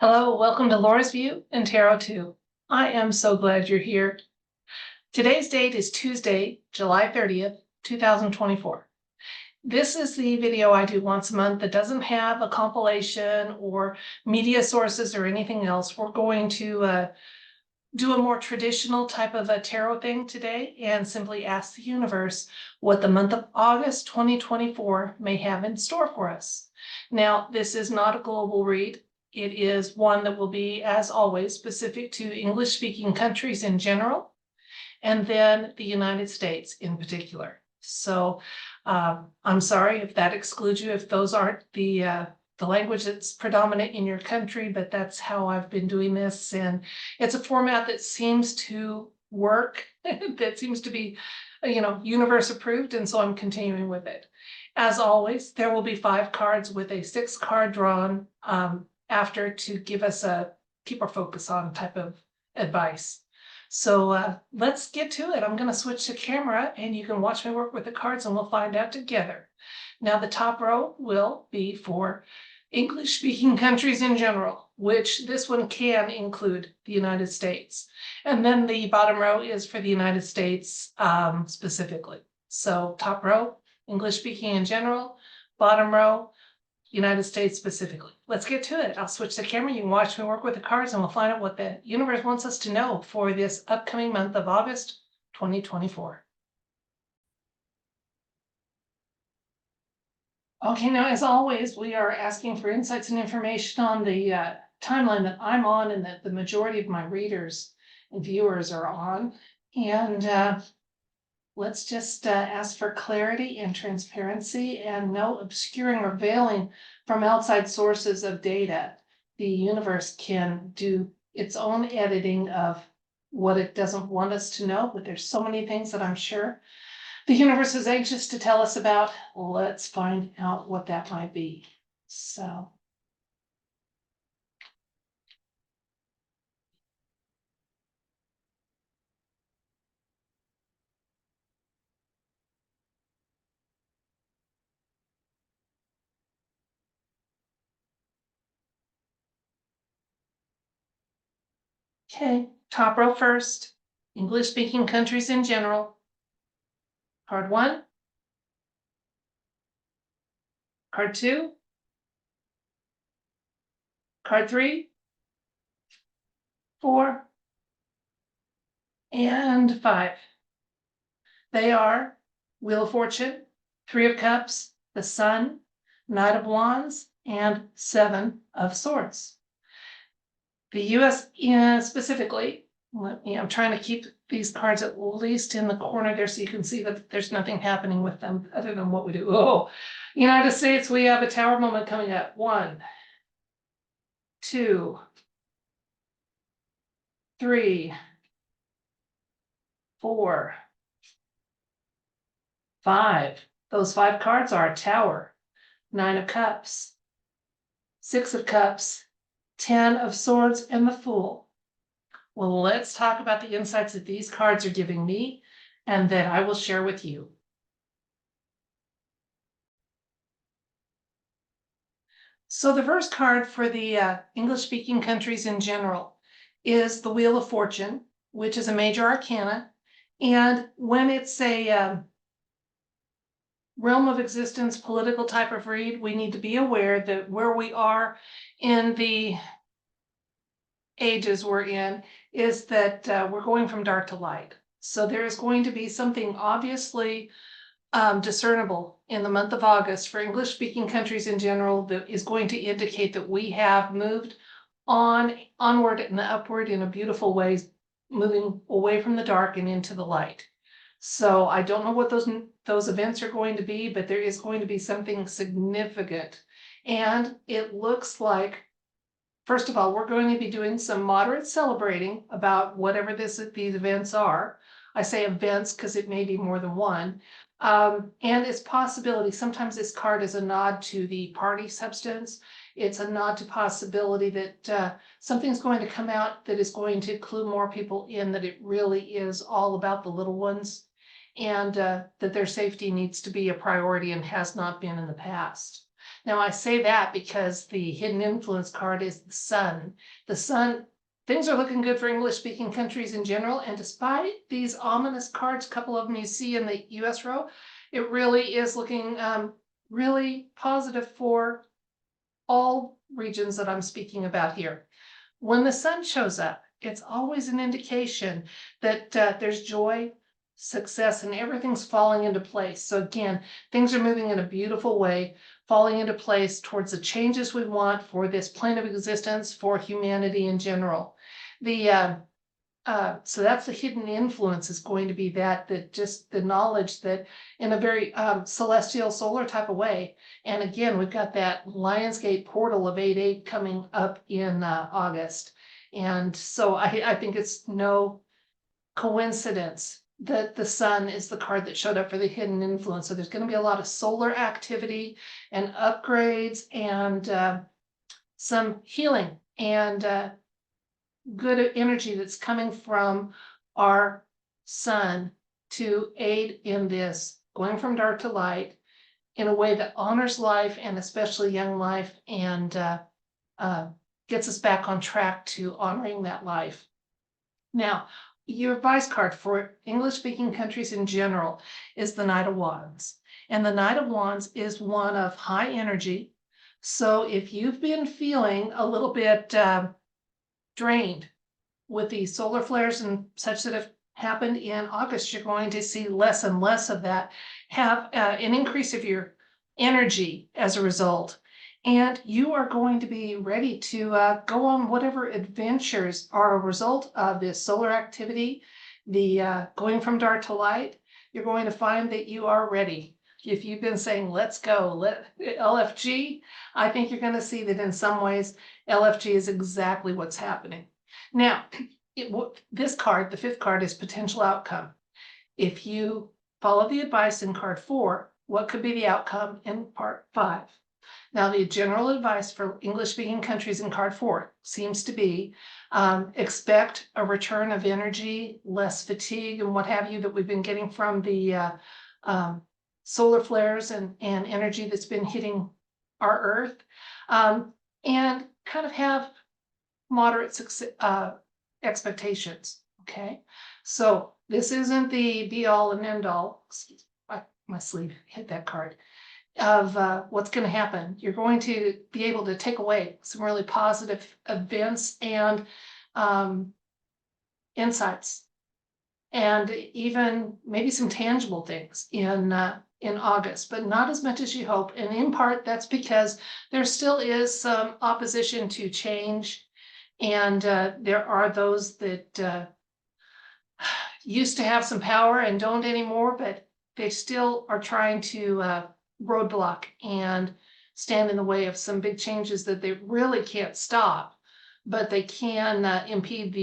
Hello, welcome to Laura's View and Tarot 2. I am so glad you're here. Today's date is Tuesday, July 30th, 2024. This is the video I do once a month that doesn't have a compilation or media sources or anything else. We're going to do a more traditional type of a tarot thing today and simply ask the universe what the month of August 2024 may have in store for us. Now, this is not a global read. It is one that will be, as always, specific to English-speaking countries in general, and then the United States in particular. So I'm sorry if that excludes you, if those aren't the language that's predominant in your country, but that's how I've been doing this. And it's a format that seems to work, that seems to be, universe approved. And so I'm continuing with it. As always, there will be 5 cards with a 6th card drawn after to give us a keep our focus on type of advice. So let's get to it. I'm going to switch to camera and you can watch me work with the cards and we'll find out together. Now the top row will be for English speaking countries in general, which this one can include the United States. And then the bottom row is for the United States specifically. So top row, English speaking in general, bottom row, United States specifically. Let's get to it. I'll switch the camera. You can watch me work with the cards and we'll find out what the universe wants us to know for this upcoming month of August 2024. Okay, now as always, we are asking for insights and information on the timeline that I'm on and that the majority of my readers and viewers are on. And let's just ask for clarity and transparency and no obscuring or veiling from outside sources of data. The universe can do its own editing of what it doesn't want us to know, but there's so many things that I'm sure the universe is anxious to tell us about. Let's find out what that might be. So. Okay, top row first, English-speaking countries in general. Card 1, card 2, card 3, 4, and 5. They are Wheel of Fortune, 3 of Cups, the Sun, Knight of Wands, and 7 of Swords. The US specifically, I'm trying to keep these cards at least in the corner there so you can see that there's nothing happening with them other than what we do. Oh, United States, we have a tower moment coming up. 1, 2, 3, 4, 5. Those 5 cards are a tower, 9 of Cups, 6 of Cups, 10 of Swords, and the Fool. Well, let's talk about the insights that these cards are giving me and that I will share with you. So the first card for the English-speaking countries in general is the Wheel of Fortune, which is a major arcana. And when it's a realm of existence, political type of read, we need to be aware that where we are in the ages we're in is that we're going from dark to light. So there is going to be something obviously discernible in the month of August for English-speaking countries in general that is going to indicate that we have moved onward and upward in a beautiful way, moving away from the dark and into the light. So I don't know what those events are going to be, but there is going to be something significant. And it looks like, first of all, we're going to be doing some moderate celebrating about whatever these events are. I say events because it may be more than one. And it's possibility. Sometimes this card is a nod to the party substance. It's a nod to possibility that something's going to come out that is going to clue more people in that it really is all about the little ones and that their safety needs to be a priority and has not been in the past. Now, I say that because the hidden influence card is the sun. The sun, things are looking good for English-speaking countries in general, and despite these ominous cards, a couple of them you see in the US row, it really is looking really positive for all regions that I'm speaking about here. When the sun shows up, it's always an indication that there's joy, success, and everything's falling into place. So again, things are moving in a beautiful way, falling into place towards the changes we want for this plane of existence, for humanity in general. So that's the hidden influence, is going to be that just the knowledge that in a very celestial solar type of way. And again, we've got that Lionsgate portal of 8/8 coming up in August. And so I think it's no coincidence that the sun is the card that showed up for the hidden influence. So there's going to be a lot of solar activity and upgrades and some healing and good energy that's coming from our sun to aid in this going from dark to light in a way that honors life, and especially young life, and gets us back on track to honoring that life. Now, your advice card for English-speaking countries in general is the Knight of Wands. And the Knight of Wands is one of high energy. So if you've been feeling a little bit drained with the solar flares and such that have happened in August, you're going to see less and less of that, have an increase of your energy as a result. And you are going to be ready to go on whatever adventures are a result of this solar activity, the going from dark to light. You're going to find that you are ready. If you've been saying, let's go, LFG, I think you're going to see that in some ways, LFG is exactly what's happening. Now, this card, the fifth card, is potential outcome. If you follow the advice in card 4, what could be the outcome in part 5? Now, the general advice for English-speaking countries in card 4 seems to be expect a return of energy, less fatigue, and what have you that we've been getting from the solar flares and energy that's been hitting our Earth, and kind of have moderate expectations. Okay, so this isn't the be-all and end-all. Excuse me, my sleeve hit that card. Of what's going to happen. You're going to be able to take away some really positive events and insights, and even maybe some tangible things in August, but not as much as you hope. And in part, that's because there still is some opposition to change, and there are those that used to have some power and don't anymore, but they still are trying to roadblock and stand in the way of some big changes that they really can't stop, but they can impede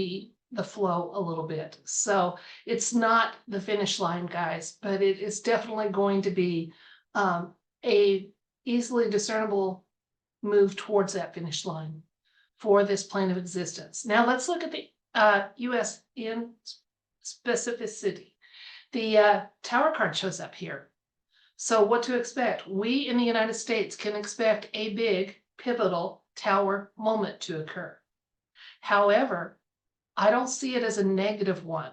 the flow a little bit. So it's not the finish line, guys, but it is definitely going to be a easily discernible move towards that finish line for this plane of existence. Now let's look at the US in specificity. The Tower card shows up here. So what to expect? We in the United States can expect a big, pivotal Tower moment to occur. However, I don't see it as a negative one,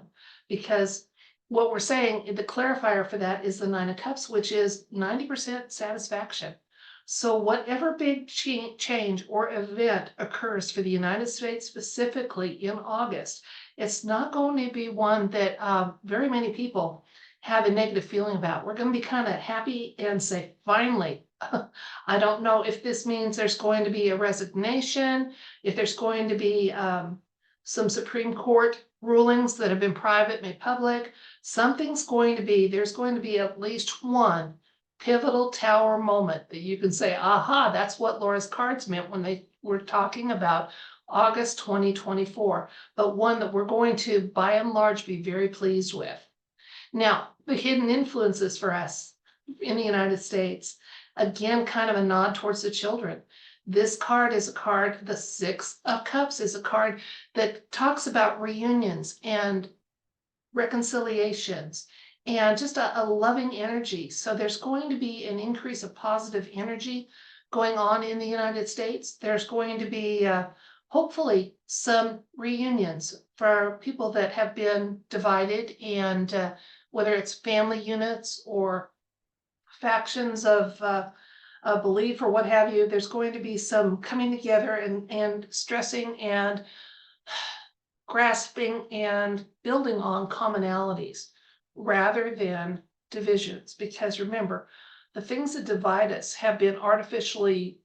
because what we're saying, the clarifier for that is the 9 of Cups, which is 90% satisfaction. So whatever big change or event occurs for the United States specifically in August, it's not going to be one that very many people have a negative feeling about. We're going to be kind of happy and say, finally. I don't know if this means there's going to be a resignation, if there's going to be some Supreme Court rulings that have been private made public. There's going to be at least one pivotal Tower moment that you can say, aha, that's what Laura's cards meant when they were talking about August 2024, but one that we're going to, by and large, be very pleased with. Now, the hidden influences for us in the United States, again, kind of a nod towards the children. This card is a card, the 6 of Cups is a card that talks about reunions and reconciliations and just a loving energy. So there's going to be an increase of positive energy going on in the United States. There's going to be hopefully some reunions for people that have been divided, and whether it's family units or factions of belief or what have you, there's going to be some coming together and stressing and grasping and building on commonalities rather than divisions. Because remember, the things that divide us have been artificially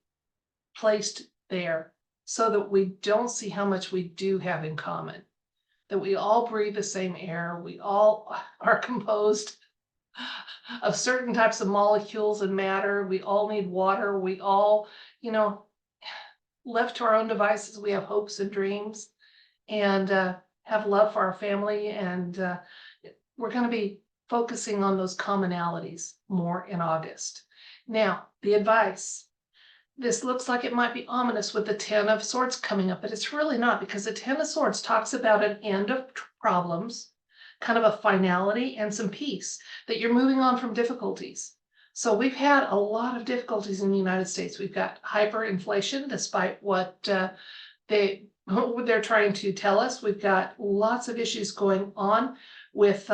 placed there so that we don't see how much we do have in common, that we all breathe the same air, we all are composed of certain types of molecules and matter, we all need water, we all, left to our own devices, we have hopes and dreams, and have love for our family, and we're going to be focusing on those commonalities more in August. Now, the advice. This looks like it might be ominous with the Ten of Swords coming up, but it's really not, because the Ten of Swords talks about an end of problems, kind of a finality and some peace, that you're moving on from difficulties. So we've had a lot of difficulties in the United States. We've got hyperinflation, despite what they're trying to tell us. We've got lots of issues going on with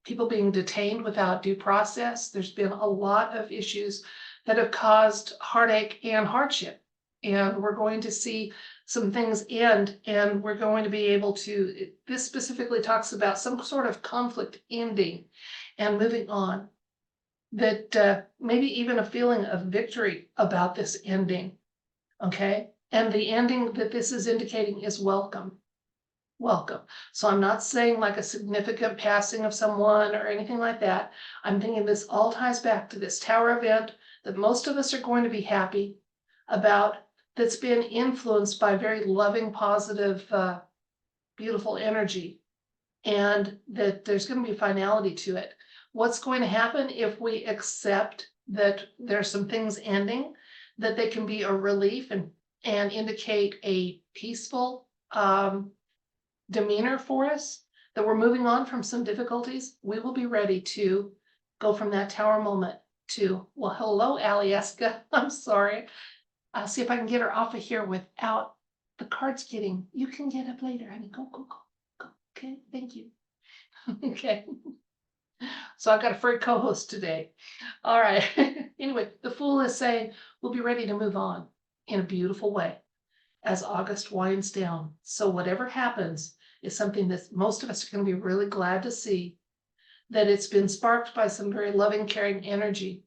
people being detained without due process. There's been a lot of issues that have caused heartache and hardship. And we're going to see some things end, and we're going to be able to, this specifically talks about some sort of conflict ending and moving on, that maybe even a feeling of victory about this ending, okay? And the ending that this is indicating is welcome. Welcome. So I'm not saying like a significant passing of someone or anything like that. I'm thinking this all ties back to this Tower event that most of us are going to be happy about, that's been influenced by very loving, positive, beautiful energy, and that there's going to be finality to it. What's going to happen if we accept that there's some things ending, that they can be a relief and indicate a peaceful demeanor for us, that we're moving on from some difficulties? We will be ready to go from that Tower moment to, well, hello, Alieska. I'm sorry. I'll see if I can get her off of here without the cards getting, you can get up later, honey. Go, go, go, go. Okay, thank you. Okay. So I've got a furry co-host today. All right. Anyway, the Fool is saying we'll be ready to move on in a beautiful way as August winds down. So whatever happens is something that most of us are going to be really glad to see, that it's been sparked by some very loving, caring energy,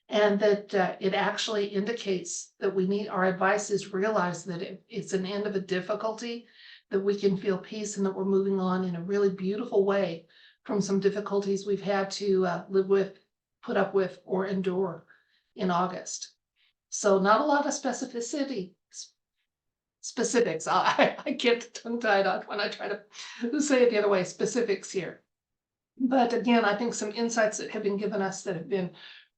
and that it actually indicates that we need, our advice is realize that it's an end of a difficulty, that we can feel peace, and that we're moving on in a really beautiful way from some difficulties we've had to live with, put up with, or endure in August. So not a lot of specifics. I get tongue-tied on when I try to say it the other way, specifics here. But again, I think some insights that have been given us that have been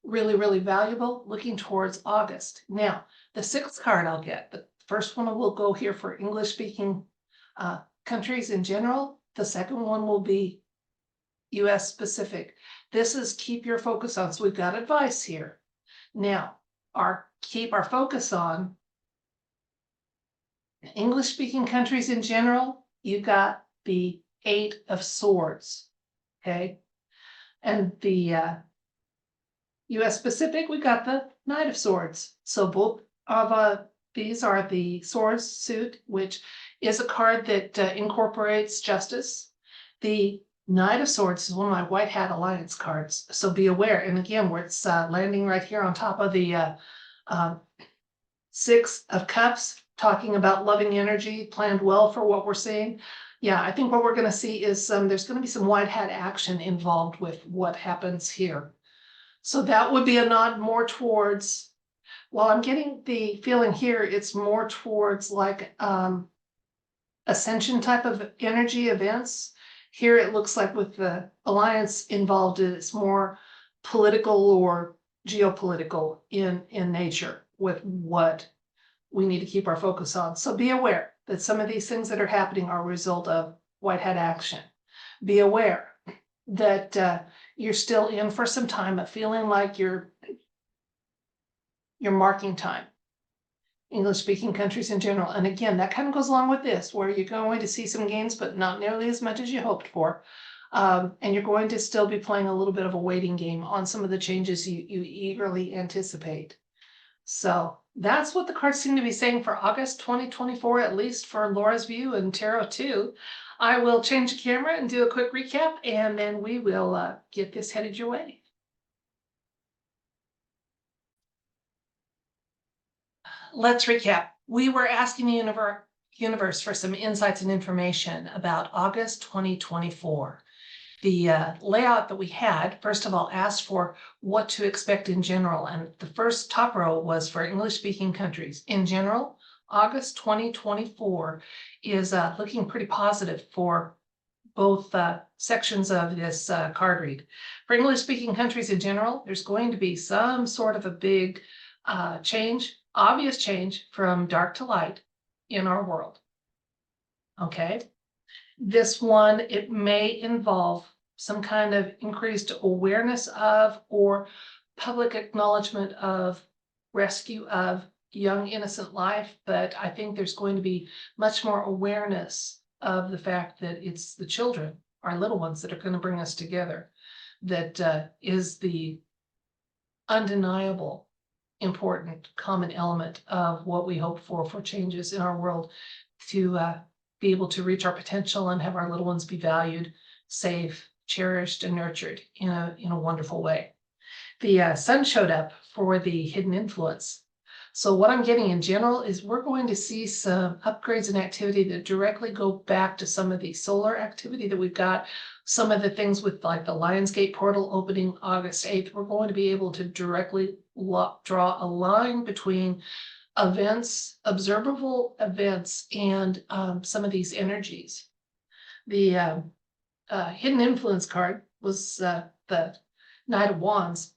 really, really valuable looking towards August. Now, the sixth card I'll get, the first one will go here for English-speaking countries in general. The second one will be US specific. This is keep your focus on. So we've got advice here. Now, keep our focus on English-speaking countries in general. You got the Eight of Swords, okay? And the US specific, we got the Knight of Swords. So both of these are the Swords suit, which is a card that incorporates justice. The Knight of Swords is one of my White Hat Alliance cards, so be aware. And again, where it's landing right here on top of the Six of Cups, talking about loving energy, planned well for what we're seeing. Yeah, I think what we're going to see is there's going to be some White Hat action involved with what happens here. So that would be a nod more towards, well, I'm getting the feeling here, it's more towards like ascension type of energy events. Here it looks like with the alliance involved, it's more political or geopolitical in nature with what we need to keep our focus on. So be aware that some of these things that are happening are a result of White Hat action. Be aware that you're still in for some time of feeling like you're your marking time. English-speaking countries in general. And again, that kind of goes along with this, where you're going to see some gains, but not nearly as much as you hoped for. And you're going to still be playing a little bit of a waiting game on some of the changes you eagerly anticipate. So that's what the cards seem to be saying for August 2024, at least for Laura's View and Tarot 2. I will change the camera and do a quick recap, and then we will get this headed your way. Let's recap. We were asking the universe for some insights and information about August 2024. The layout that we had, first of all, asked for what to expect in general. And the first top row was for English-speaking countries. In general, August 2024 is looking pretty positive for both sections of this card read. For English-speaking countries in general, there's going to be some sort of a big change, obvious change from dark to light in our world. Okay. This one, it may involve some kind of increased awareness of or public acknowledgement of rescue of young innocent life, but I think there's going to be much more awareness of the fact that it's the children, our little ones, that are going to bring us together. That is the undeniable important common element of what we hope for changes in our world, to be able to reach our potential and have our little ones be valued, safe, cherished, and nurtured in a wonderful way. The sun showed up for the hidden influence. So what I'm getting in general is we're going to see some upgrades in activity that directly go back to some of the solar activity that we've got. Some of the things with like the Lionsgate portal opening August 8th, we're going to be able to directly draw a line between events, observable events, and some of these energies. The hidden influence card was the Knight of Wands.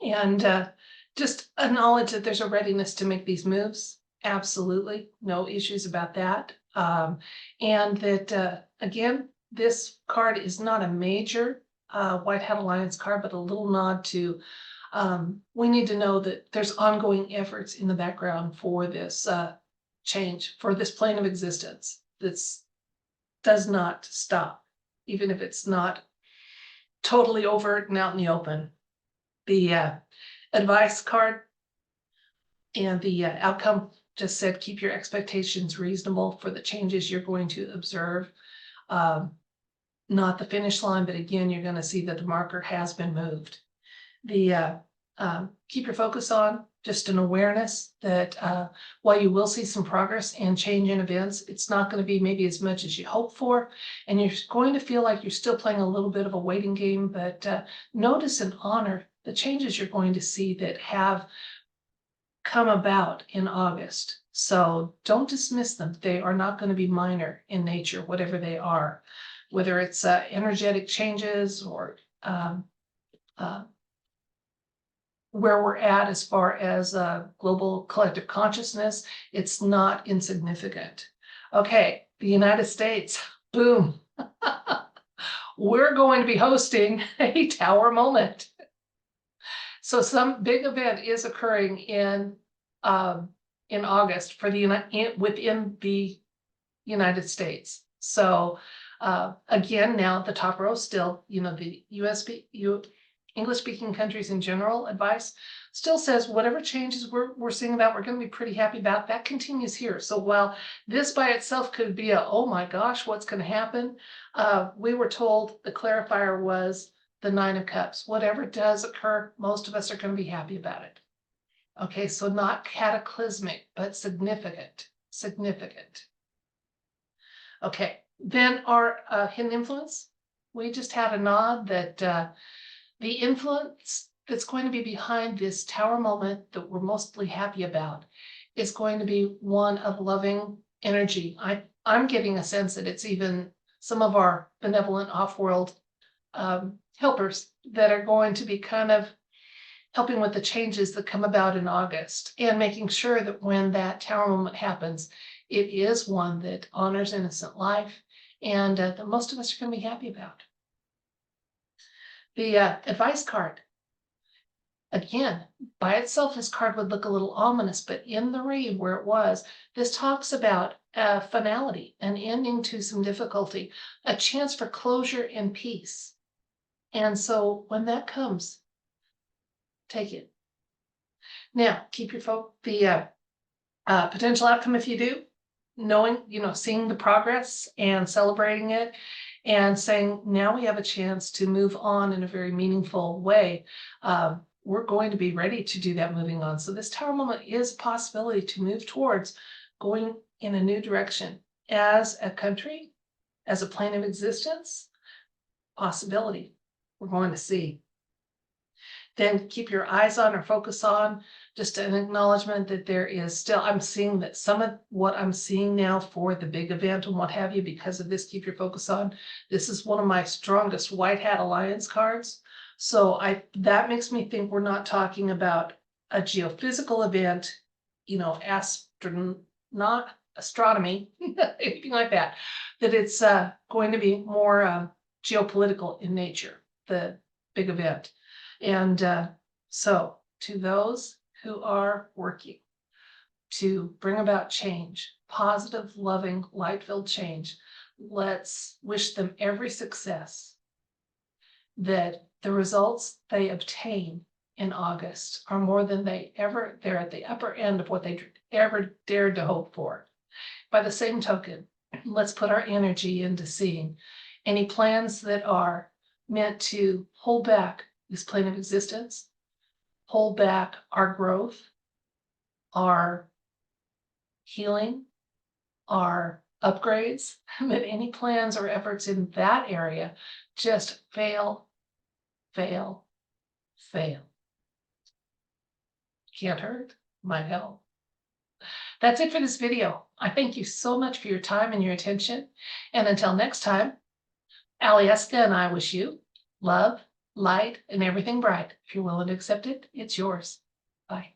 And just a knowledge that there's a readiness to make these moves. Absolutely. No issues about that. And that, again, this card is not a major White Hat Alliance card, but a little nod to we need to know that there's ongoing efforts in the background for this change, for this plane of existence that does not stop, even if it's not totally overt and out in the open. The advice card and the outcome just said, keep your expectations reasonable for the changes you're going to observe. Not the finish line, but again, you're going to see that the marker has been moved. The keep your focus on just an awareness that while you will see some progress and change in events, it's not going to be maybe as much as you hope for, and you're going to feel like you're still playing a little bit of a waiting game. But notice and honor the changes you're going to see that have come about in August. So don't dismiss them. They are not going to be minor in nature, whatever they are, whether it's energetic changes or where we're at as far as global collective consciousness. It's not insignificant. Okay, the United States, boom. We're going to be hosting a Tower moment. So some big event is occurring in August for within the United States. So again, now the top row still, the English-speaking countries in general advice still says whatever changes we're seeing about, we're going to be pretty happy about. That continues here. So while this by itself could be a, oh my gosh, what's going to happen? We were told the clarifier was the Nine of Cups. Whatever does occur, most of us are going to be happy about it. Okay, so not cataclysmic, but significant. Okay, then our hidden influence. We just had a nod that the influence that's going to be behind this Tower moment that we're mostly happy about is going to be one of loving energy. I'm getting a sense that it's even some of our benevolent off-world helpers that are going to be kind of helping with the changes that come about in August, and making sure that when that Tower moment happens, it is one that honors innocent life and that most of us are going to be happy about. The advice card. Again, by itself, this card would look a little ominous, but in the read where it was, this talks about a finality, an ending to some difficulty, a chance for closure and peace. And so when that comes, take it. Now, keep your the potential outcome if you do, knowing, seeing the progress and celebrating it and saying, now we have a chance to move on in a very meaningful way. We're going to be ready to do that moving on. So this Tower moment is a possibility to move towards going in a new direction as a country, as a plane of existence, possibility we're going to see. Then keep your eyes on or focus on just an acknowledgement that there is still, I'm seeing that some of what I'm seeing now for the big event and what have you, because of this, keep your focus on. This is one of my strongest White Hat Alliance cards. So that makes me think we're not talking about a geophysical event, not astronomy, anything like that, that it's going to be more geopolitical in nature, the big event. And so to those who are working to bring about change, positive, loving, light-filled change, let's wish them every success, that the results they obtain in August are more than they're at the upper end of what they ever dared to hope for. By the same token, let's put our energy into seeing any plans that are meant to hold back this plane of existence, hold back our growth, our healing, our upgrades, that any plans or efforts in that area just fail, fail, fail. Can't hurt, might help. That's it for this video. I thank you so much for your time and your attention. And until next time, Alyeska and I wish you love, light, and everything bright. If you're willing to accept it, it's yours. Bye.